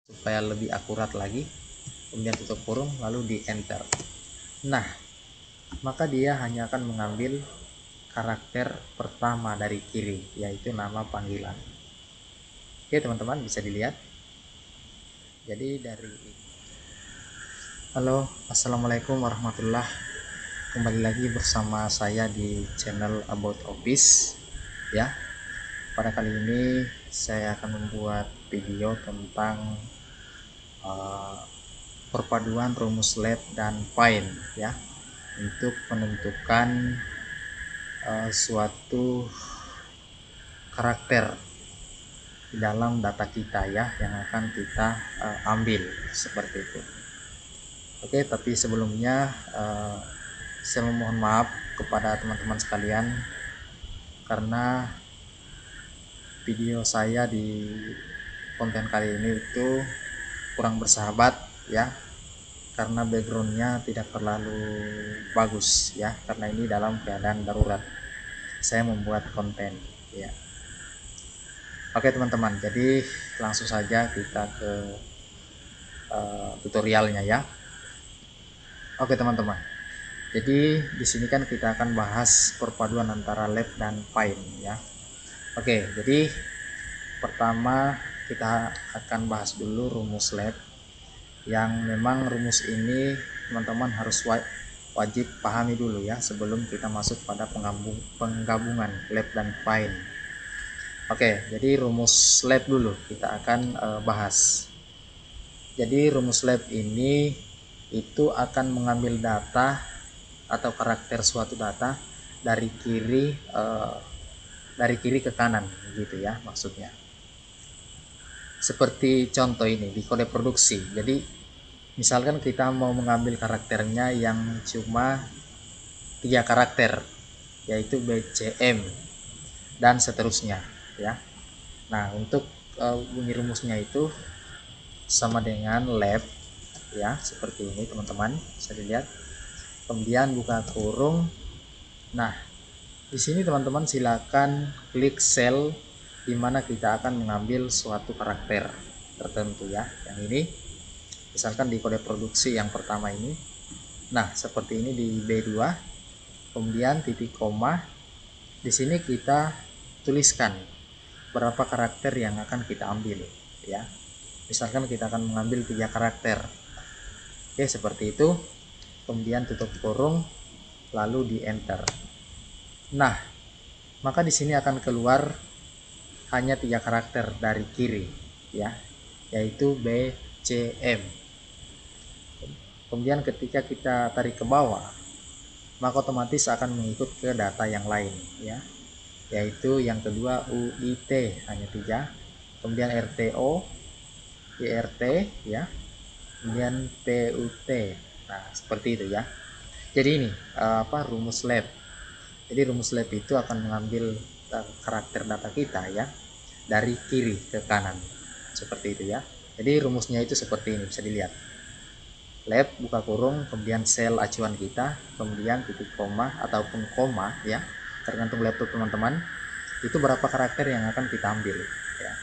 supaya lebih akurat lagi, kemudian tutup kurung lalu di enter. Nah, maka dia hanya akan mengambil karakter pertama dari kiri, yaitu nama panggilan. Oke teman-teman, bisa dilihat. Jadi dari Halo, assalamualaikum warahmatullah. Kembali lagi bersama saya di channel About Office ya. Pada kali ini saya akan membuat video tentang perpaduan rumus let dan find ya, untuk menentukan suatu karakter di dalam data kita ya, yang akan kita ambil seperti itu. Oke, tapi sebelumnya saya memohon maaf kepada teman-teman sekalian karena video saya di konten kali ini itu kurang bersahabat ya, karena backgroundnya tidak terlalu bagus ya, karena ini dalam keadaan darurat saya membuat konten ya. Oke teman-teman, jadi langsung saja kita ke tutorialnya ya. Oke teman-teman, jadi di sini kan kita akan bahas perpaduan antara let dan find ya. Oke, jadi pertama kita akan bahas dulu rumus let, yang memang rumus ini teman-teman harus wajib pahami dulu ya sebelum kita masuk pada penggabungan let dan find. Oke, jadi rumus let dulu kita akan bahas. Jadi rumus let ini itu akan mengambil data atau karakter suatu data dari kiri ke kanan gitu ya maksudnya. Seperti contoh ini di kode produksi. Jadi misalkan kita mau mengambil karakternya yang cuma 3 karakter, yaitu BCM dan seterusnya ya. Nah, untuk bunyi rumusnya itu sama dengan left ya, seperti ini teman-teman, bisa dilihat. Kemudian buka kurung. Nah, di sini teman-teman silakan klik sel di mana kita akan mengambil suatu karakter tertentu ya. Yang ini misalkan di kode produksi yang pertama ini. Nah, seperti ini di B2. Kemudian titik koma. Di sini kita tuliskan berapa karakter yang akan kita ambil ya. Misalkan kita akan mengambil 3 karakter. Oke, seperti itu. Kemudian tutup kurung lalu di enter. Nah, maka di sini akan keluar hanya 3 karakter dari kiri ya, yaitu B, C, M. Kemudian ketika kita tarik ke bawah, maka otomatis akan mengikut ke data yang lain ya, yaitu yang kedua UIT hanya 3, kemudian RTO, IRT ya, kemudian PUT. Nah, seperti itu ya. Jadi ini rumus lab. Jadi rumus lab itu akan mengambil karakter data kita ya dari kiri ke kanan. Seperti itu ya. Jadi rumusnya itu seperti ini, bisa dilihat. Lab buka kurung, kemudian sel acuan kita, kemudian titik koma ataupun koma ya, tergantung laptop teman-teman. Itu berapa karakter yang akan kita ambil ya.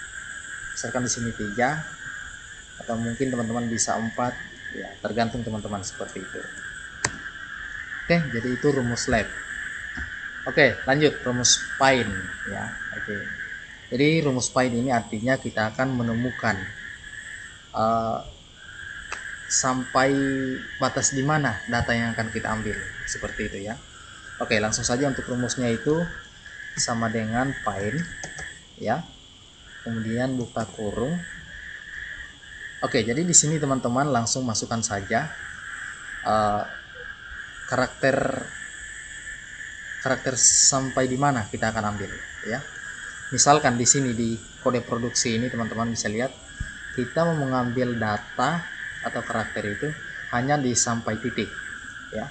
Misalkan di sini 3 atau mungkin teman-teman bisa 4 ya, tergantung teman-teman seperti itu. Oke, jadi itu rumus lab. Oke, lanjut rumus find ya. Oke, jadi rumus find ini artinya kita akan menemukan sampai batas di mana data yang akan kita ambil, seperti itu ya. Oke, langsung saja untuk rumusnya itu sama dengan find ya, kemudian buka kurung. Oke, jadi di sini teman-teman langsung masukkan saja karakter sampai di mana kita akan ambil ya. Misalkan di sini di kode produksi ini teman-teman bisa lihat kita mau mengambil data atau karakter itu hanya di sampai titik ya.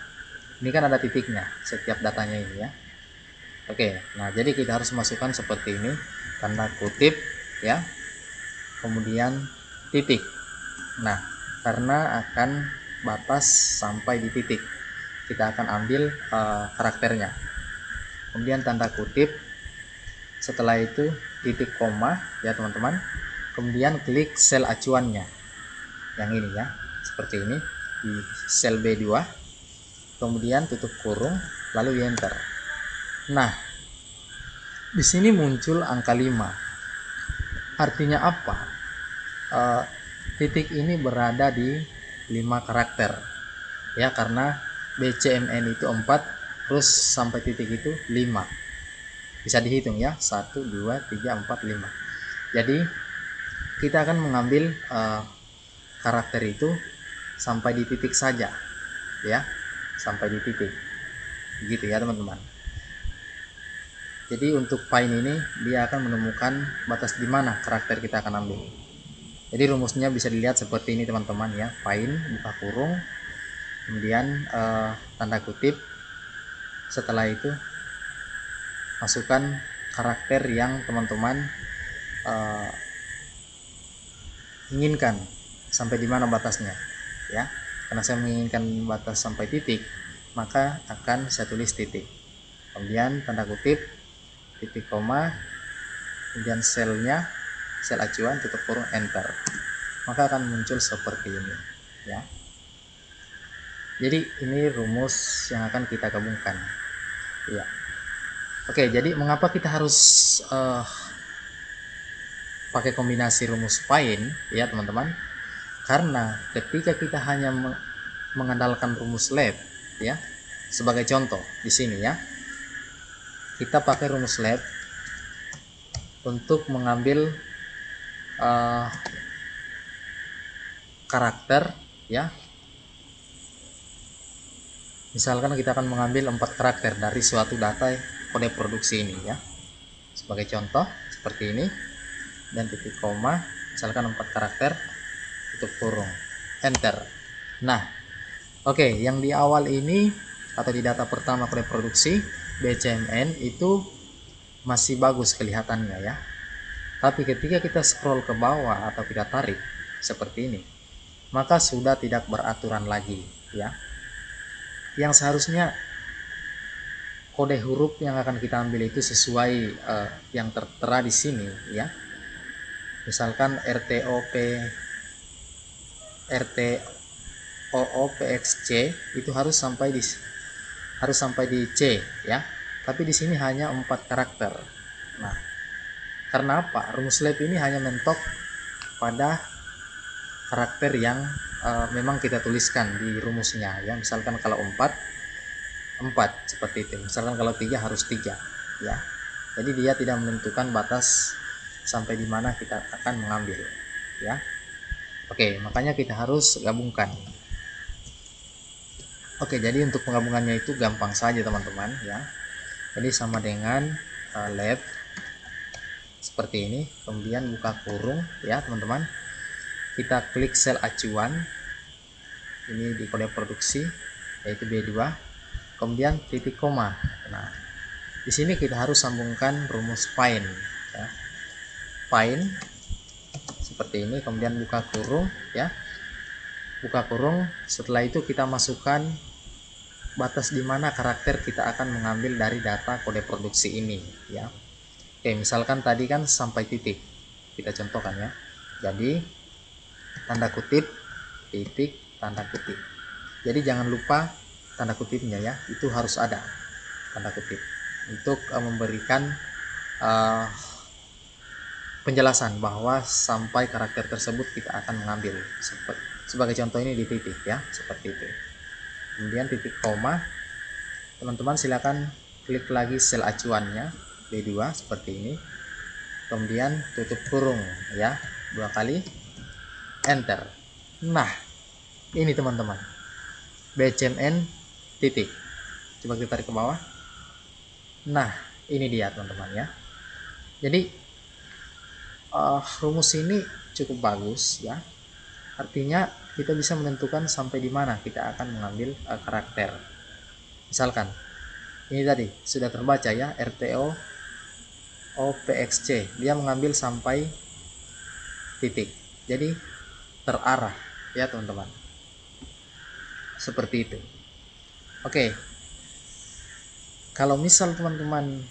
Ini kan ada titiknya setiap datanya ini ya. Oke, nah jadi kita harus masukkan seperti ini, tanda kutip ya, kemudian titik. Nah, karena akan batas sampai di titik, kita akan ambil karakternya. Kemudian tanda kutip, setelah itu titik koma ya teman-teman. Kemudian klik sel acuannya. yang ini ya, seperti ini di sel B2, kemudian tutup kurung lalu di enter. Nah, di sini muncul angka 5. Artinya apa? Titik ini berada di 5 karakter ya, karena BCMN itu 4 terus sampai titik itu 5. Bisa dihitung ya, 1 2 3 4 5. Jadi kita akan mengambil karakter itu sampai di titik saja ya, sampai di titik gitu ya teman-teman. Jadi untuk find ini dia akan menemukan batas di mana karakter kita akan ambil. Jadi rumusnya bisa dilihat seperti ini teman-teman ya, find buka kurung, kemudian tanda kutip, setelah itu masukkan karakter yang teman-teman inginkan sampai di mana batasnya ya. Karena saya menginginkan batas sampai titik, maka akan saya tulis titik, kemudian tanda kutip, titik koma, kemudian selnya, sel acuan, tutup kurung, enter, maka akan muncul seperti ini ya. Jadi ini rumus yang akan kita gabungkan ya. Oke, jadi mengapa kita harus pakai kombinasi rumus find ya teman-teman? Karena ketika kita hanya mengandalkan rumus lab ya, sebagai contoh di sini ya, kita pakai rumus lab untuk mengambil karakter ya. Misalkan kita akan mengambil 4 karakter dari suatu data kode produksi ini ya, sebagai contoh seperti ini, dan titik koma, misalkan 4 karakter, tutup kurung, enter. Nah, oke, yang di awal ini atau di data pertama kode produksi BCMN itu masih bagus kelihatannya ya. Tapi ketika kita scroll ke bawah atau kita tarik seperti ini, maka sudah tidak beraturan lagi ya. Yang seharusnya kode huruf yang akan kita ambil itu sesuai yang tertera di sini ya. Misalkan RTOOPXC itu harus sampai di C ya. Tapi di sini hanya 4 karakter. Nah, karena apa? Rumus lab ini hanya mentok pada karakter yang memang kita tuliskan di rumusnya ya. Misalkan kalau 4 seperti itu, misalkan kalau 3 harus 3 ya. Jadi dia tidak menentukan batas sampai di mana kita akan mengambil ya. Oke, makanya kita harus gabungkan. Oke, jadi untuk penggabungannya itu gampang saja teman-teman ya. Jadi sama dengan lab seperti ini, kemudian buka kurung ya teman-teman. Kita klik sel acuan ini di kode produksi yaitu B2, kemudian titik koma. Nah, di sini kita harus sambungkan rumus find ya. Find seperti ini, kemudian buka kurung ya. Buka kurung, setelah itu kita masukkan batas di mana karakter kita akan mengambil dari data kode produksi ini ya. Oke, misalkan tadi kan sampai titik, kita contohkan ya. Jadi tanda kutip, titik, tanda kutip. Jadi jangan lupa tanda kutipnya ya, itu harus ada tanda kutip untuk memberikan penjelasan bahwa sampai karakter tersebut kita akan mengambil. Sebagai contoh ini di titik ya, seperti itu. Kemudian titik koma, teman-teman silakan klik lagi sel acuannya B2 seperti ini, kemudian tutup kurung ya 2 kali, enter. Nah, ini teman-teman BCMN titik, coba kita tarik ke bawah. Nah, ini dia teman-teman ya. Jadi rumus ini cukup bagus ya, artinya kita bisa menentukan sampai di mana kita akan mengambil karakter. Misalkan ini tadi sudah terbaca ya, RTOOPXC, dia mengambil sampai titik, jadi terarah ya teman-teman, seperti itu. Oke, kalau misal teman-teman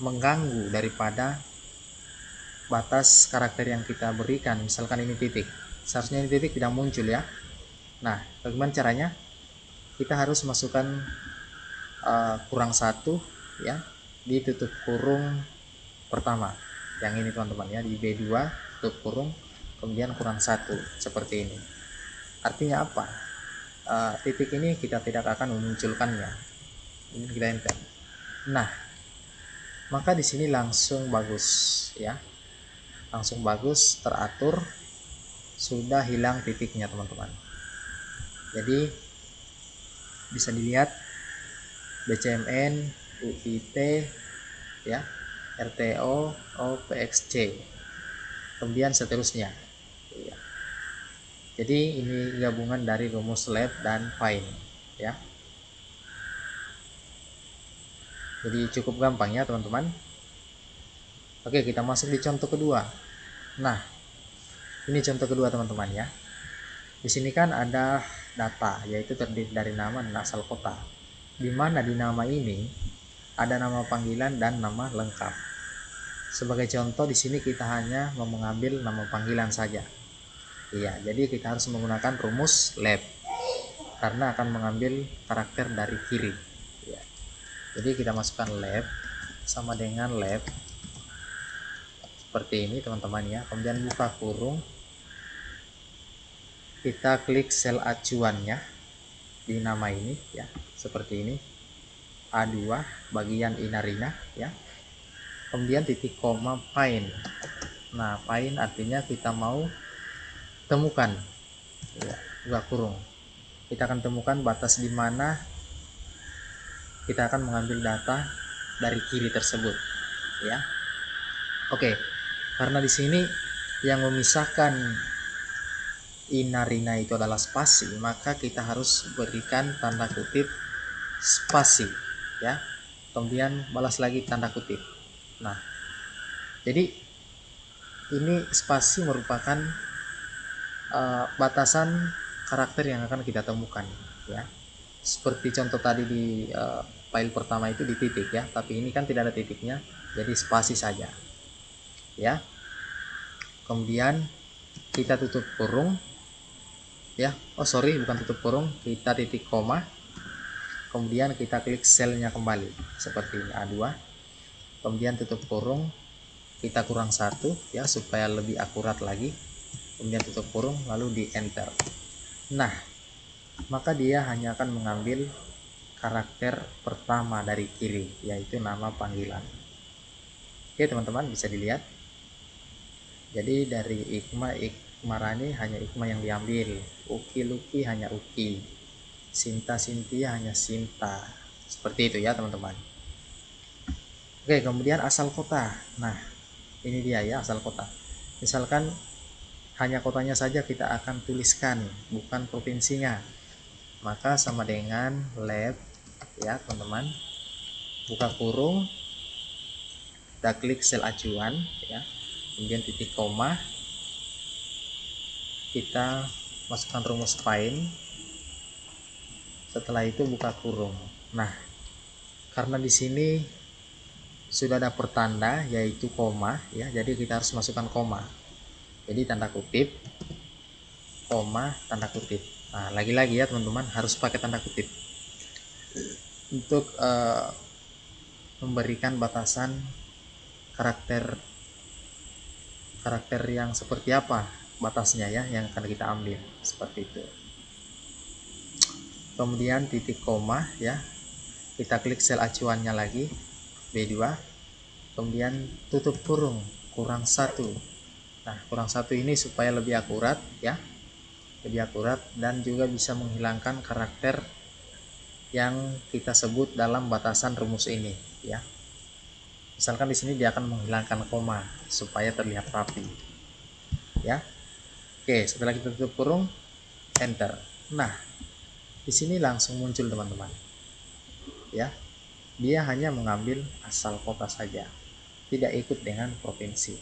mengganggu daripada batas karakter yang kita berikan. Misalkan ini titik, seharusnya ini titik tidak muncul ya. Nah, bagaimana caranya? Kita harus masukkan kurang satu ya di tutup kurung pertama, yang ini teman-teman ya, di B2 tutup kurung kemudian kurang satu, seperti ini. Artinya apa? Titik ini kita tidak akan memunculkannya. Ini kita enter. Nah, maka di sini langsung bagus ya, langsung bagus, teratur, sudah hilang titiknya teman-teman. Jadi bisa dilihat BCMN, UIT ya, RTO, OPXC, kemudian seterusnya ya. Jadi ini gabungan dari rumus lab dan find ya. Jadi cukup gampang ya teman-teman. Oke, kita masuk di contoh kedua. Nah, ini contoh kedua teman-teman ya. Di sini kan ada data, yaitu terdiri dari nama dan asal kota, di mana di nama ini ada nama panggilan dan nama lengkap. Sebagai contoh di sini kita hanya mau mengambil nama panggilan saja. Iya, jadi kita harus menggunakan rumus lab karena akan mengambil karakter dari kiri. Ya. Jadi kita masukkan lab sama dengan lab seperti ini teman-teman ya. Kemudian buka kurung, kita klik sel acuannya di nama ini ya, seperti ini, A2 bagian inarina ya. Kemudian titik koma find. Nah, find artinya kita mau temukan ya, buka kurung, kita akan temukan batas di mana kita akan mengambil data dari kiri tersebut ya. Oke, karena di sini yang memisahkan inarina itu adalah spasi, maka kita harus berikan tanda kutip spasi ya, kemudian balas lagi tanda kutip. Nah, jadi ini spasi merupakan batasan karakter yang akan kita temukan ya. Seperti contoh tadi di file pertama itu di titik ya, tapi ini kan tidak ada titiknya, jadi spasi saja ya. Kemudian kita tutup kurung ya, bukan tutup kurung, kita titik koma, kemudian kita klik selnya kembali seperti ini, A2, kemudian tutup kurung, kita kurang satu ya supaya lebih akurat lagi, kemudian tutup kurung lalu di enter. Nah, maka dia hanya akan mengambil karakter pertama dari kiri, yaitu nama panggilan. Oke teman-teman, bisa dilihat. Jadi dari Ikmarani hanya Ikma yang diambil, Uki Luki hanya Uki, Sinta Sintia hanya Sinta, seperti itu ya teman-teman. Oke, kemudian asal kota. Nah, ini dia ya asal kota. Misalkan hanya kotanya saja kita akan tuliskan, bukan provinsinya, maka sama dengan lab ya teman-teman, buka kurung, kita klik sel acuan ya, kemudian titik koma, kita masukkan rumus find, setelah itu buka kurung. Nah, karena di sini sudah ada pertanda yaitu koma ya, jadi kita harus masukkan koma, jadi tanda kutip koma tanda kutip. Nah, lagi-lagi ya teman-teman, harus pakai tanda kutip untuk memberikan batasan karakter yang seperti apa batasnya ya yang akan kita ambil, seperti itu. Kemudian titik koma ya, kita klik sel acuannya lagi B2, kemudian tutup kurung, kurang satu. Nah, kurang satu ini supaya lebih akurat ya, lebih akurat dan juga bisa menghilangkan karakter yang kita sebut dalam batasan rumus ini ya. Misalkan di sini dia akan menghilangkan koma supaya terlihat rapi ya. Oke, setelah kita tutup kurung, enter. Nah, di sini langsung muncul teman-teman ya, dia hanya mengambil asal kota saja, tidak ikut dengan provinsi.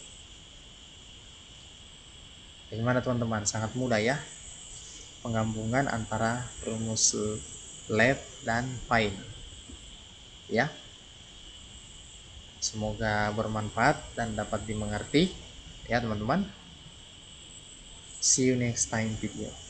Bagaimana teman-teman? Sangat mudah ya penggabungan antara rumus lab dan find ya. Semoga bermanfaat dan dapat dimengerti. ya teman-teman. See you next time video.